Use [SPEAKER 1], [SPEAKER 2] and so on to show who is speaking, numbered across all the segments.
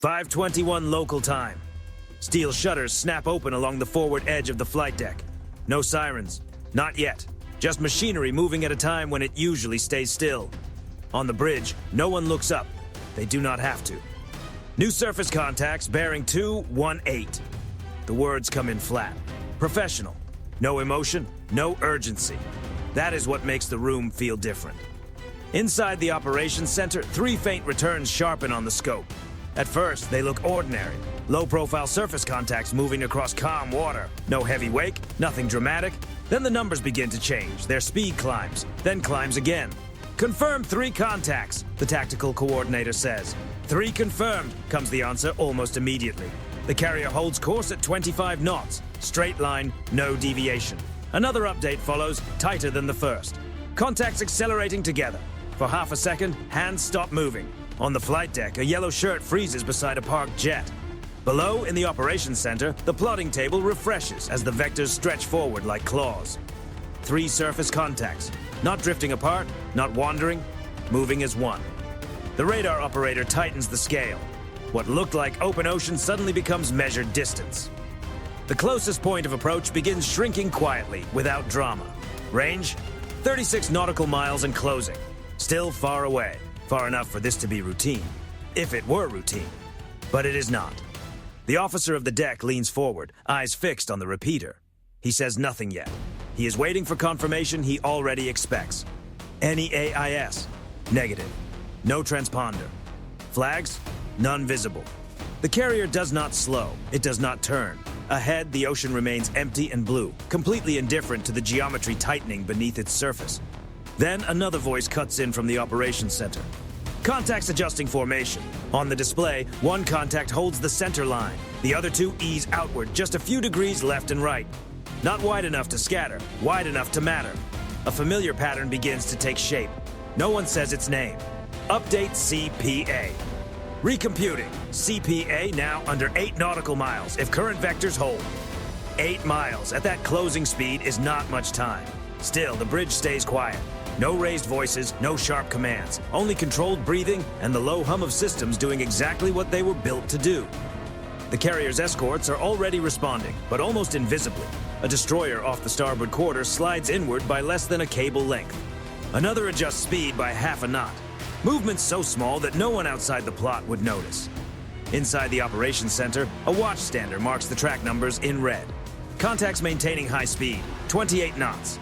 [SPEAKER 1] 5:21 local time. Steel shutters snap open along the forward edge of the flight deck. No sirens. Not yet. Just machinery moving at a time when it usually stays still. On the bridge, no one looks up. They do not have to. New surface contacts bearing 218. The words come in flat. Professional. No emotion, no urgency. That is what makes the room feel different. Inside the operations center, 3 faint returns sharpen on the scope. At first, they look ordinary. Low-profile surface contacts moving across calm water. No heavy wake, nothing dramatic. Then the numbers begin to change. Their speed climbs, then climbs again. Confirmed 3 contacts, the tactical coordinator says. 3 confirmed, comes the answer almost immediately. The carrier holds course at 25 knots. Straight line, no deviation. Another update follows, tighter than the first. Contacts accelerating together. For half a second, hands stop moving. On the flight deck, a yellow shirt freezes beside a parked jet. Below, in the operations center, the plotting table refreshes as the vectors stretch forward like claws. 3 surface contacts. Not drifting apart, not wandering, moving as one. The radar operator tightens the scale. What looked like open ocean suddenly becomes measured distance. The closest point of approach begins shrinking quietly, without drama. Range? 36 nautical miles and closing. Still far away. Far enough for this to be routine. If it were routine. But it is not. The officer of the deck leans forward, eyes fixed on the repeater. He says nothing yet. He is waiting for confirmation he already expects. Any AIS? Negative. No transponder. Flags? None visible. The carrier does not slow. It does not turn. Ahead, the ocean remains empty and blue, completely indifferent to the geometry tightening beneath its surface. Then another voice cuts in from the operations center. Contacts adjusting formation. On the display, one contact holds the center line. The other 2 ease outward, just a few degrees left and right. Not wide enough to scatter, wide enough to matter. A familiar pattern begins to take shape. No one says its name. Update CPA. Recomputing. CPA now under 8 nautical miles, if current vectors hold. 8 miles at that closing speed is not much time. Still, the bridge stays quiet. No raised voices, no sharp commands, only controlled breathing and the low hum of systems doing exactly what they were built to do. The carrier's escorts are already responding, but almost invisibly. A destroyer off the starboard quarter slides inward by less than a cable length. Another adjusts speed by half a knot. Movements so small that no one outside the plot would notice. Inside the operations center, a watchstander marks the track numbers in red. Contacts maintaining high speed, 28 knots.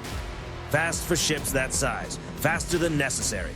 [SPEAKER 1] Fast for ships that size, faster than necessary.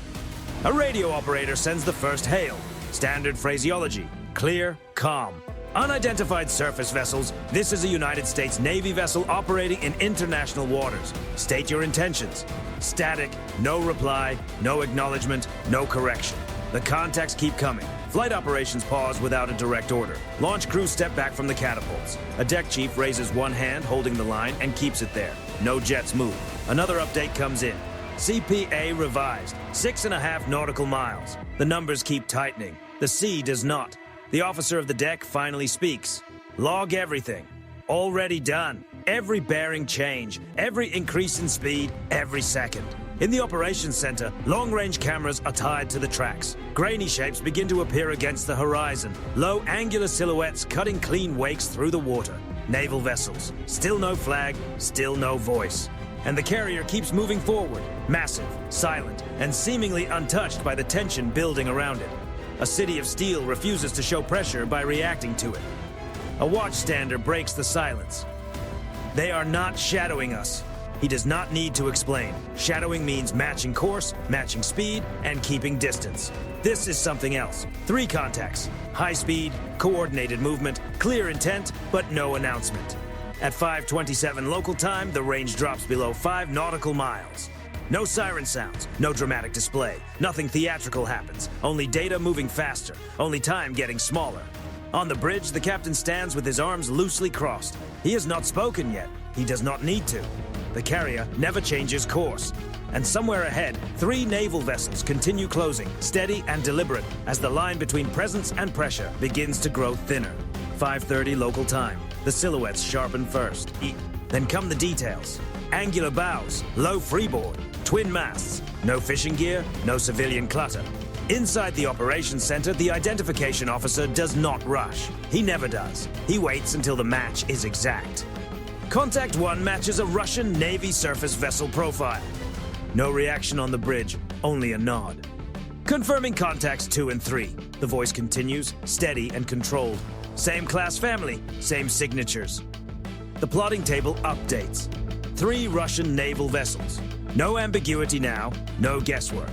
[SPEAKER 1] A radio operator sends the first hail. Standard phraseology, clear, calm. Unidentified surface vessels, this is a United States Navy vessel operating in international waters. State your intentions. Static, no reply, no acknowledgement, no correction. The contacts keep coming. Flight operations pause without a direct order. Launch crews step back from the catapults. A deck chief raises one hand holding the line and keeps it there. No jets move. Another update comes in. CPA revised. 6.5 nautical miles. The numbers keep tightening. The sea does not. The officer of the deck finally speaks. Log everything. Already done. Every bearing change, every increase in speed, every second. In the operations center, long-range cameras are tied to the tracks. Grainy shapes begin to appear against the horizon. Low, angular silhouettes cutting clean wakes through the water. Naval vessels. Still no flag, still no voice. And the carrier keeps moving forward. Massive, silent, and seemingly untouched by the tension building around it. A city of steel refuses to show pressure by reacting to it. A watchstander breaks the silence. They are not shadowing us. He does not need to explain. Shadowing means matching course, matching speed, and keeping distance. This is something else. 3 contacts. High speed, coordinated movement, clear intent, but no announcement. At 5:27 local time, the range drops below 5 nautical miles. No siren sounds, no dramatic display. Nothing theatrical happens. Only data moving faster, only time getting smaller. On the bridge, the captain stands with his arms loosely crossed. He has not spoken yet. He does not need to. The carrier never changes course. And somewhere ahead, 3 naval vessels continue closing, steady and deliberate, as the line between presence and pressure begins to grow thinner. 5:30 local time. The silhouettes sharpen first. Then come the details. Angular bows, low freeboard, twin masts, no fishing gear, no civilian clutter. Inside the operations center, the identification officer does not rush. He never does. He waits until the match is exact. Contact 1 matches a Russian Navy surface vessel profile. No reaction on the bridge, only a nod. Confirming contacts 2 and 3. The voice continues, steady and controlled. Same class family, same signatures. The plotting table updates. 3 Russian naval vessels. No ambiguity now, no guesswork.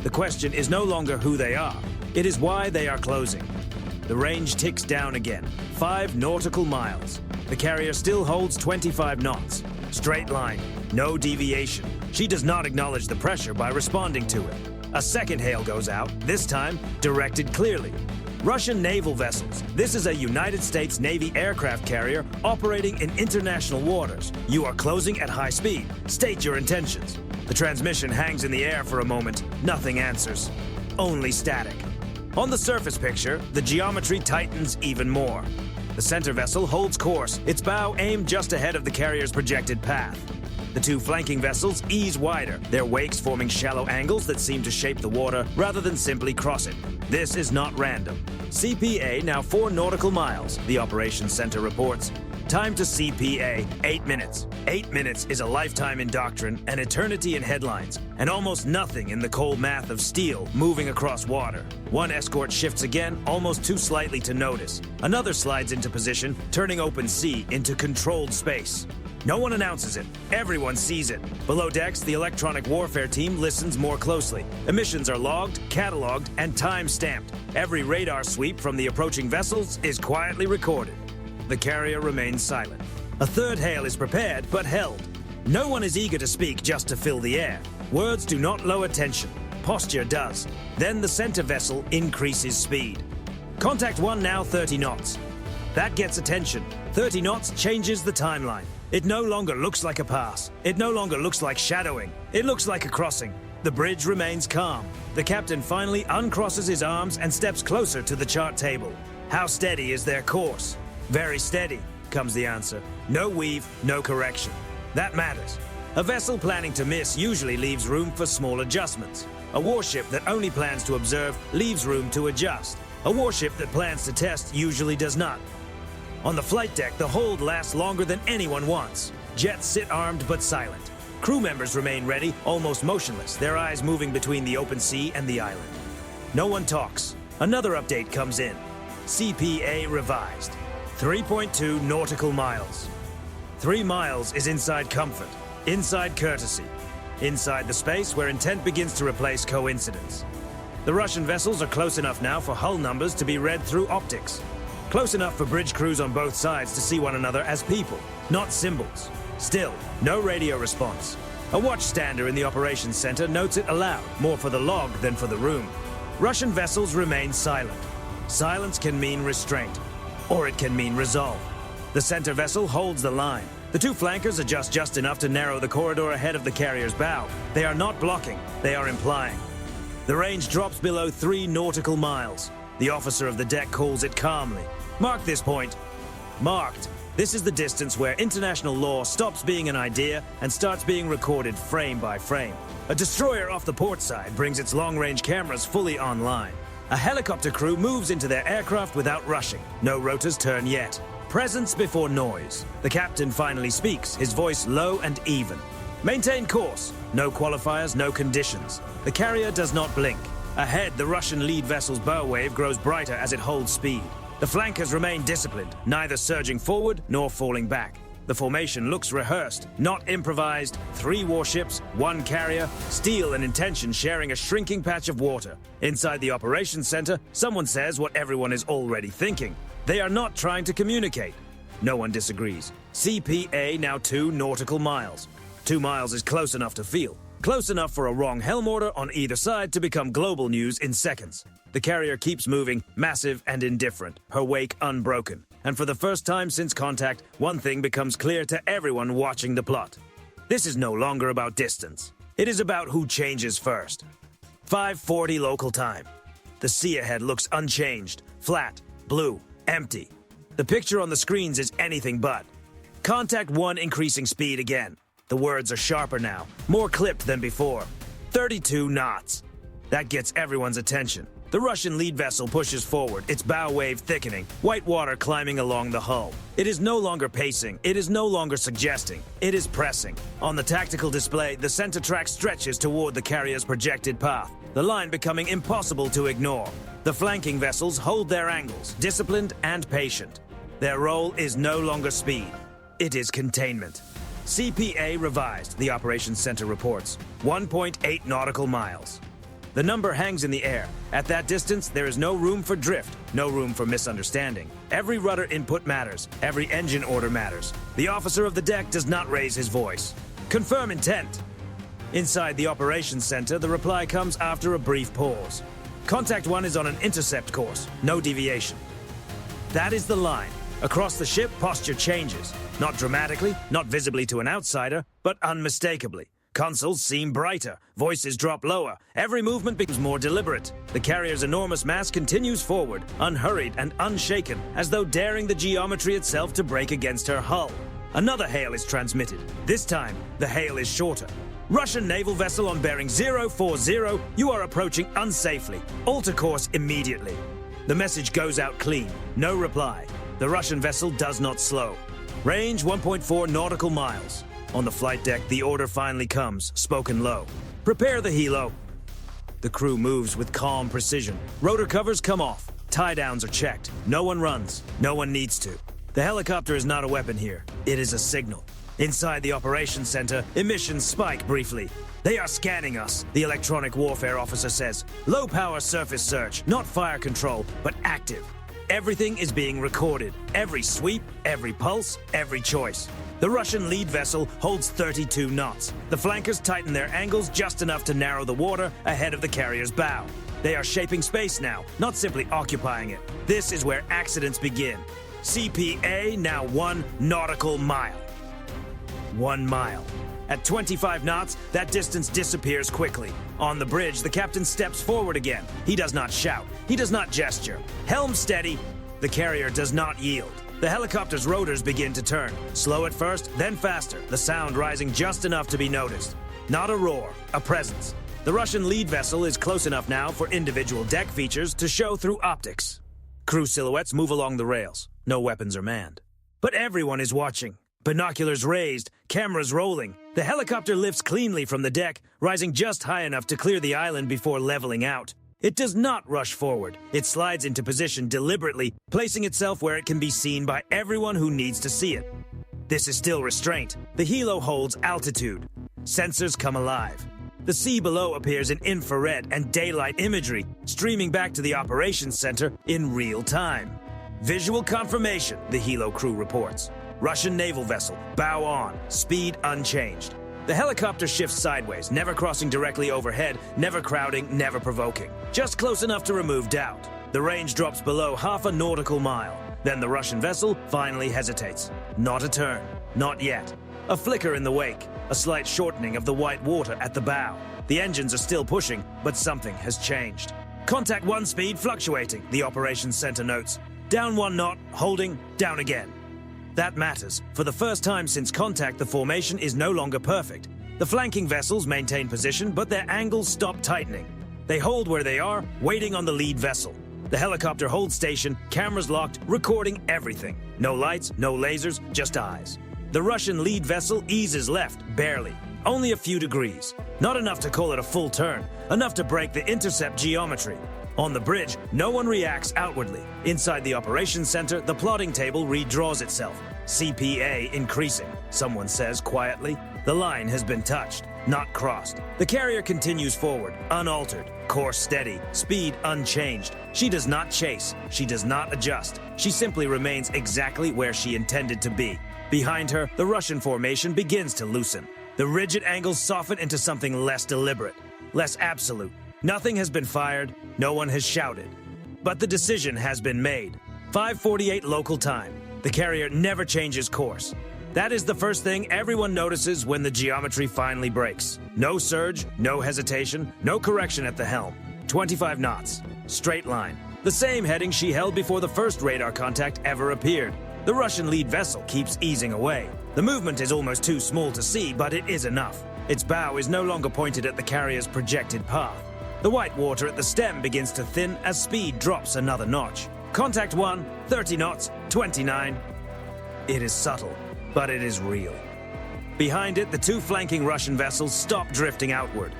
[SPEAKER 1] The question is no longer who they are, it is why they are closing. The range ticks down again, 5 nautical miles. The carrier still holds 25 knots. Straight line, no deviation. She does not acknowledge the pressure by responding to it. A second hail goes out, this time directed clearly. Russian naval vessels. This is a United States Navy aircraft carrier operating in international waters. You are closing at high speed. State your intentions. The transmission hangs in the air for a moment. Nothing answers. Only static. On the surface picture, the geometry tightens even more. The center vessel holds course, its bow aimed just ahead of the carrier's projected path. The 2 flanking vessels ease wider, their wakes forming shallow angles that seem to shape the water rather than simply cross it. This is not random. CPA now 4 nautical miles, the operations center reports. Time to CPA, 8 minutes. 8 minutes is a lifetime in doctrine, an eternity in headlines, and almost nothing in the cold math of steel moving across water. One escort shifts again, almost too slightly to notice. Another slides into position, turning open sea into controlled space. No one announces it. Everyone sees it. Below decks, the electronic warfare team listens more closely. Emissions are logged, cataloged, and time-stamped. Every radar sweep from the approaching vessels is quietly recorded. The carrier remains silent. A third hail is prepared, but held. No one is eager to speak just to fill the air. Words do not lower tension. Posture does. Then the center vessel increases speed. Contact 1 now 30 knots. That gets attention. 30 knots changes the timeline. It no longer looks like a pass. It no longer looks like shadowing. It looks like a crossing. The bridge remains calm. The captain finally uncrosses his arms and steps closer to the chart table. How steady is their course? Very steady, comes the answer. No weave, no correction. That matters. A vessel planning to miss usually leaves room for small adjustments. A warship that only plans to observe leaves room to adjust. A warship that plans to test usually does not. On the flight deck, the hold lasts longer than anyone wants. Jets sit armed but silent. Crew members remain ready, almost motionless, their eyes moving between the open sea and the island. No one talks. Another update comes in. CPA revised. 3.2 nautical miles. 3 miles is inside comfort, inside courtesy, inside the space where intent begins to replace coincidence. The Russian vessels are close enough now for hull numbers to be read through optics. Close enough for bridge crews on both sides to see one another as people, not symbols. Still, no radio response. A watchstander in the operations center notes it aloud, more for the log than for the room. Russian vessels remain silent. Silence can mean restraint, or it can mean resolve. The center vessel holds the line. The 2 flankers adjust just enough to narrow the corridor ahead of the carrier's bow. They are not blocking, they are implying. The range drops below 3 nautical miles. The officer of the deck calls it calmly. Mark this point. Marked. This is the distance where international law stops being an idea and starts being recorded frame by frame. A destroyer off the port side brings its long-range cameras fully online. A helicopter crew moves into their aircraft without rushing. No rotors turn yet. Presence before noise. The captain finally speaks, his voice low and even. Maintain course. No qualifiers, no conditions. The carrier does not blink. Ahead, the Russian lead vessel's bow wave grows brighter as it holds speed. The flankers remain disciplined, neither surging forward nor falling back. The formation looks rehearsed, not improvised. 3 warships, 1 carrier, steel and intention sharing a shrinking patch of water. Inside the operations center, someone says what everyone is already thinking. They are not trying to communicate. No one disagrees. CPA now 2 nautical miles. 2 miles is close enough to feel. Close enough for a wrong helm order on either side to become global news in seconds. The carrier keeps moving, massive and indifferent, her wake unbroken. And for the first time since contact, one thing becomes clear to everyone watching the plot. This is no longer about distance. It is about who changes first. 5:40 local time. The sea ahead looks unchanged, flat, blue, empty. The picture on the screens is anything but. Contact 1 increasing speed again. The words are sharper now, more clipped than before. 32 knots. That gets everyone's attention. The Russian lead vessel pushes forward, its bow wave thickening, white water climbing along the hull. It is no longer pacing, it is no longer suggesting, it is pressing. On the tactical display, the center track stretches toward the carrier's projected path, the line becoming impossible to ignore. The flanking vessels hold their angles, disciplined and patient. Their role is no longer speed, it is containment. CPA revised, the Operations Center reports. 1.8 nautical miles. The number hangs in the air. At that distance, there is no room for drift, no room for misunderstanding. Every rudder input matters. Every engine order matters. The officer of the deck does not raise his voice. Confirm intent. Inside the Operations Center, the reply comes after a brief pause. Contact 1 is on an intercept course. No deviation. That is the line. Across the ship, posture changes. Not dramatically, not visibly to an outsider, but unmistakably. Consoles seem brighter, voices drop lower, every movement becomes more deliberate. The carrier's enormous mass continues forward, unhurried and unshaken, as though daring the geometry itself to break against her hull. Another hail is transmitted. This time, the hail is shorter. Russian naval vessel on bearing 040, you are approaching unsafely. Alter course immediately. The message goes out clean, no reply. The Russian vessel does not slow. Range 1.4 nautical miles. On the flight deck, the order finally comes, spoken low. Prepare the helo. The crew moves with calm precision. Rotor covers come off. Tie-downs are checked. No one runs. No one needs to. The helicopter is not a weapon here. It is a signal. Inside the Operations Center, emissions spike briefly. They are scanning us, the electronic warfare officer says. Low-power surface search, not fire control, but active. Everything is being recorded. Every sweep, every pulse, every choice. The Russian lead vessel holds 32 knots. The flankers tighten their angles just enough to narrow the water ahead of the carrier's bow. They are shaping space now, not simply occupying it. This is where accidents begin. CPA now 1 nautical mile. 1 mile. At 25 knots, that distance disappears quickly. On the bridge, the captain steps forward again. He does not shout. He does not gesture. Helm steady. The carrier does not yield. The helicopter's rotors begin to turn. Slow at first, then faster, the sound rising just enough to be noticed. Not a roar, a presence. The Russian lead vessel is close enough now for individual deck features to show through optics. Crew silhouettes move along the rails. No weapons are manned. But everyone is watching. Binoculars raised, cameras rolling. The helicopter lifts cleanly from the deck, rising just high enough to clear the island before leveling out. It does not rush forward. It slides into position deliberately, placing itself where it can be seen by everyone who needs to see it. This is still restraint. The helo holds altitude. Sensors come alive. The sea below appears in infrared and daylight imagery, streaming back to the Operations Center in real time. Visual confirmation, the helo crew reports. Russian naval vessel, bow on, speed unchanged. The helicopter shifts sideways, never crossing directly overhead, never crowding, never provoking. Just close enough to remove doubt. The range drops below half a nautical mile. Then the Russian vessel finally hesitates. Not a turn. Not yet. A flicker in the wake. A slight shortening of the white water at the bow. The engines are still pushing, but something has changed. Contact 1 speed fluctuating, the Operations Center notes. Down 1 knot, holding, down again. That matters. For the first time since contact, the formation is no longer perfect. The flanking vessels maintain position, but their angles stop tightening. They hold where they are, waiting on the lead vessel. The helicopter holds station, cameras locked, recording everything. No lights, no lasers, just eyes. The Russian lead vessel eases left, barely. Only a few degrees. Not enough to call it a full turn, enough to break the intercept geometry. On the bridge, no one reacts outwardly. Inside the Operations Center, the plotting table redraws itself. CPA increasing, someone says quietly. The line has been touched, not crossed. The carrier continues forward, unaltered, course steady, speed unchanged. She does not chase, she does not adjust. She simply remains exactly where she intended to be. Behind her, the Russian formation begins to loosen. The rigid angles soften into something less deliberate, less absolute. Nothing has been fired, no one has shouted. But the decision has been made. 5:48 local time. The carrier never changes course. That is the first thing everyone notices when the geometry finally breaks. No surge, no hesitation, no correction at the helm. 25 knots. Straight line. The same heading she held before the first radar contact ever appeared. The Russian lead vessel keeps easing away. The movement is almost too small to see, but it is enough. Its bow is no longer pointed at the carrier's projected path. The white water at the stem begins to thin as speed drops another notch. Contact 1, 30 knots, 29. It is subtle, but it is real. Behind it, the two flanking Russian vessels stop drifting outward.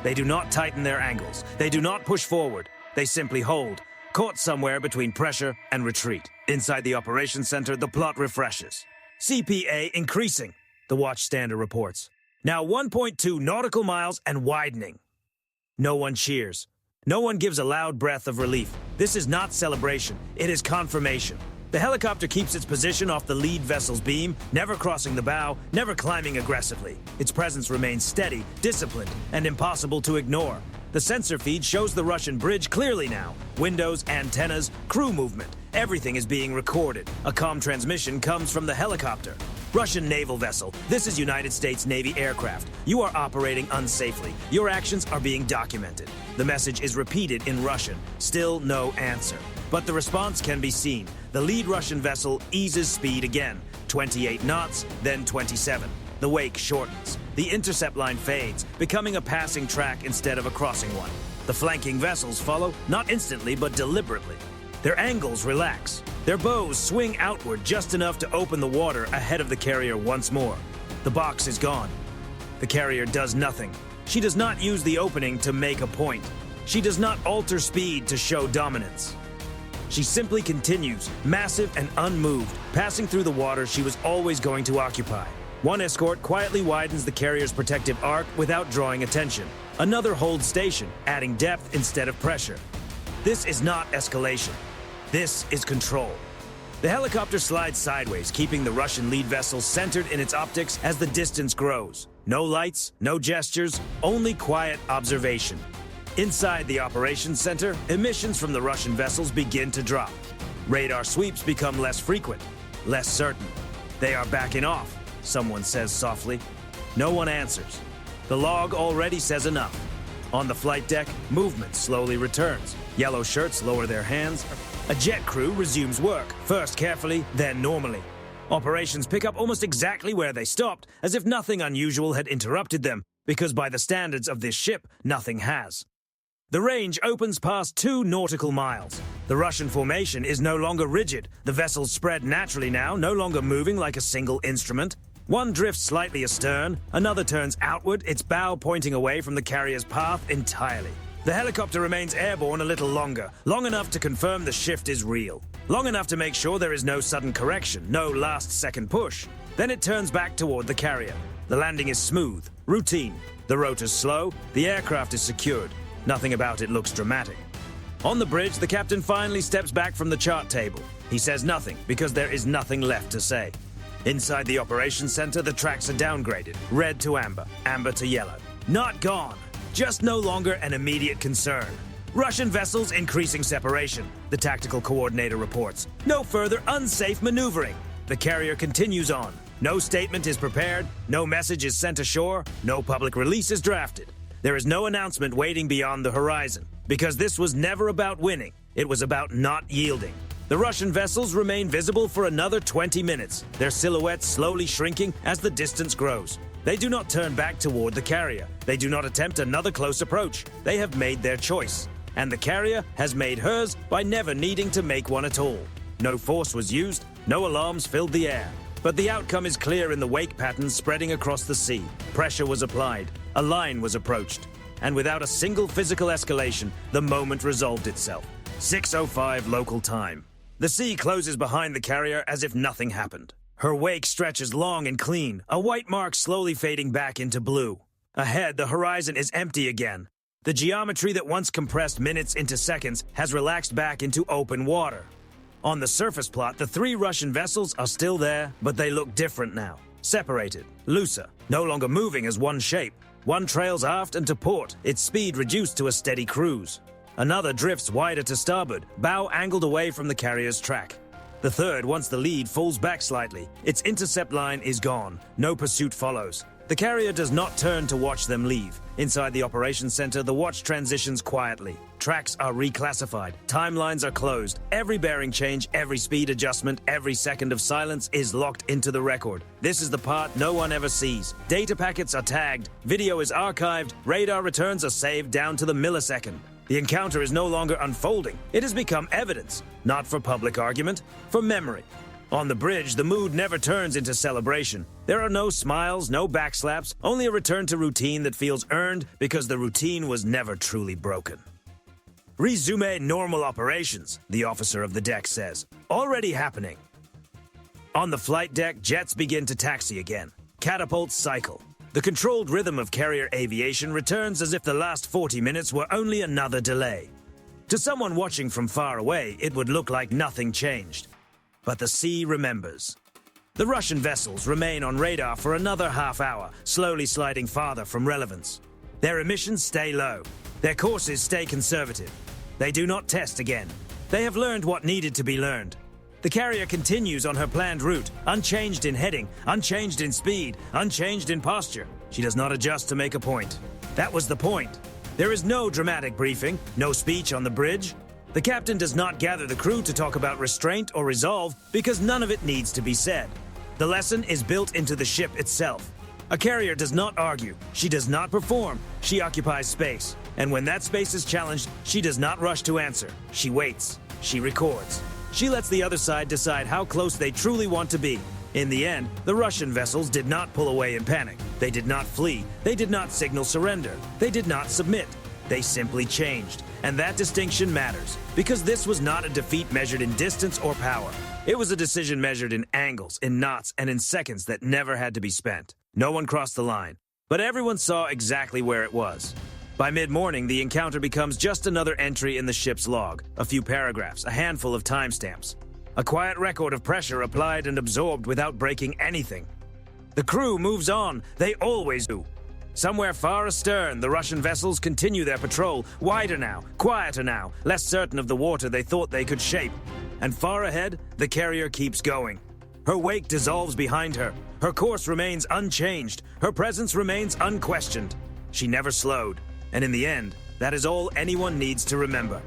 [SPEAKER 1] They do not tighten their angles. They do not push forward. They simply hold, caught somewhere between pressure and retreat. Inside the operations center, the plot refreshes. CPA increasing, the watchstander reports. Now 1.2 nautical miles and widening. No one cheers. No one gives a loud breath of relief. This is not celebration. It is confirmation. The helicopter keeps its position off the lead vessel's beam, never crossing the bow, never climbing aggressively. Its presence remains steady, disciplined, and impossible to ignore. The sensor feed shows the Russian bridge clearly now. Windows, antennas, crew movement. Everything is being recorded. A comm transmission comes from the helicopter. Russian naval vessel. This is United States Navy aircraft. You are operating unsafely. Your actions are being documented. The message is repeated in Russian. Still no answer. But the response can be seen. The lead Russian vessel eases speed again. 28 knots, then 27. The wake shortens. The intercept line fades, becoming a passing track instead of a crossing one. The flanking vessels follow, not instantly, but deliberately. Their angles relax. Their bows swing outward just enough to open the water ahead of the carrier once more. The box is gone. The carrier does nothing. She does not use the opening to make a point. She does not alter speed to show dominance. She simply continues, massive and unmoved, passing through the water she was always going to occupy. One escort quietly widens the carrier's protective arc without drawing attention. Another holds station, adding depth instead of pressure. This is not escalation. This is control. The helicopter slides sideways, keeping the Russian lead vessel centered in its optics as the distance grows. No lights, no gestures, only quiet observation. Inside the operations center, emissions from the Russian vessels begin to drop. Radar sweeps become less frequent, less certain. They are backing off, someone says softly. No one answers. The log already says enough. On the flight deck, movement slowly returns. Yellow shirts lower their hands. A jet crew resumes work, first carefully, then normally. Operations pick up almost exactly where they stopped, as if nothing unusual had interrupted them, because by the standards of this ship, nothing has. The range opens past 2 nautical miles. The Russian formation is no longer rigid. The vessels spread naturally now, no longer moving like a single instrument. One drifts slightly astern, another turns outward, its bow pointing away from the carrier's path entirely. The helicopter remains airborne a little longer, long enough to confirm the shift is real. Long enough to make sure there is no sudden correction, no last-second push. Then it turns back toward the carrier. The landing is smooth, routine. The rotor's slow, the aircraft is secured. Nothing about it looks dramatic. On the bridge, the captain finally steps back from the chart table. He says nothing, because there is nothing left to say. Inside the operations center, the tracks are downgraded. Red to amber, amber to yellow. Not gone, just no longer an immediate concern. Russian vessels increasing separation, the tactical coordinator reports. No further unsafe maneuvering. The carrier continues on. No statement is prepared, no message is sent ashore, no public release is drafted. There is no announcement waiting beyond the horizon, because this was never about winning. It was about not yielding. The Russian vessels remain visible for another 20 minutes, their silhouettes slowly shrinking as the distance grows. They do not turn back toward the carrier. They do not attempt another close approach. They have made their choice. And the carrier has made hers by never needing to make one at all. No force was used, no alarms filled the air. But the outcome is clear in the wake patterns spreading across the sea. Pressure was applied, a line was approached, and without a single physical escalation, the moment resolved itself. 6:05 local time. The sea closes behind the carrier as if nothing happened. Her wake stretches long and clean, a white mark slowly fading back into blue. Ahead, the horizon is empty again. The geometry that once compressed minutes into seconds has relaxed back into open water. On the surface plot, the 3 Russian vessels are still there, but they look different now. Separated, looser, no longer moving as one shape. One trails aft and to port, its speed reduced to a steady cruise. Another drifts wider to starboard, bow angled away from the carrier's track. The third, once the lead, falls back slightly. Its intercept line is gone. No pursuit follows. The carrier does not turn to watch them leave. Inside the operations center, the watch transitions quietly. Tracks are reclassified. Timelines are closed. Every bearing change, every speed adjustment, every second of silence is locked into the record. This is the part no one ever sees. Data packets are tagged. Video is archived. Radar returns are saved down to the millisecond. The encounter is no longer unfolding. It has become evidence, not for public argument, for memory. On the bridge, the mood never turns into celebration. There are no smiles, no backslaps, only a return to routine that feels earned because the routine was never truly broken. Resume normal operations, the officer of the deck says. Already happening. On the flight deck, jets begin to taxi again. Catapults cycle. The controlled rhythm of carrier aviation returns as if the last 40 minutes were only another delay. To someone watching from far away, it would look like nothing changed. But the sea remembers. The Russian vessels remain on radar for another half hour, slowly sliding farther from relevance. Their emissions stay low. Their courses stay conservative. They do not test again. They have learned what needed to be learned. The carrier continues on her planned route, unchanged in heading, unchanged in speed, unchanged in posture. She does not adjust to make a point. That was the point. There is no dramatic briefing, no speech on the bridge. The captain does not gather the crew to talk about restraint or resolve because none of it needs to be said. The lesson is built into the ship itself. A carrier does not argue. She does not perform. She occupies space. And when that space is challenged, she does not rush to answer. She waits. She records. She lets the other side decide how close they truly want to be. In the end, the Russian vessels did not pull away in panic. They did not flee. They did not signal surrender. They did not submit. They simply changed. And that distinction matters, because this was not a defeat measured in distance or power. It was a decision measured in angles, in knots, and in seconds that never had to be spent. No one crossed the line, but everyone saw exactly where it was. By mid-morning, the encounter becomes just another entry in the ship's log, a few paragraphs, a handful of timestamps. A quiet record of pressure applied and absorbed without breaking anything. The crew moves on. They always do. Somewhere far astern, the Russian vessels continue their patrol, wider now, quieter now, less certain of the water they thought they could shape. And far ahead, the carrier keeps going. Her wake dissolves behind her. Her course remains unchanged. Her presence remains unquestioned. She never slowed. And in the end, that is all anyone needs to remember.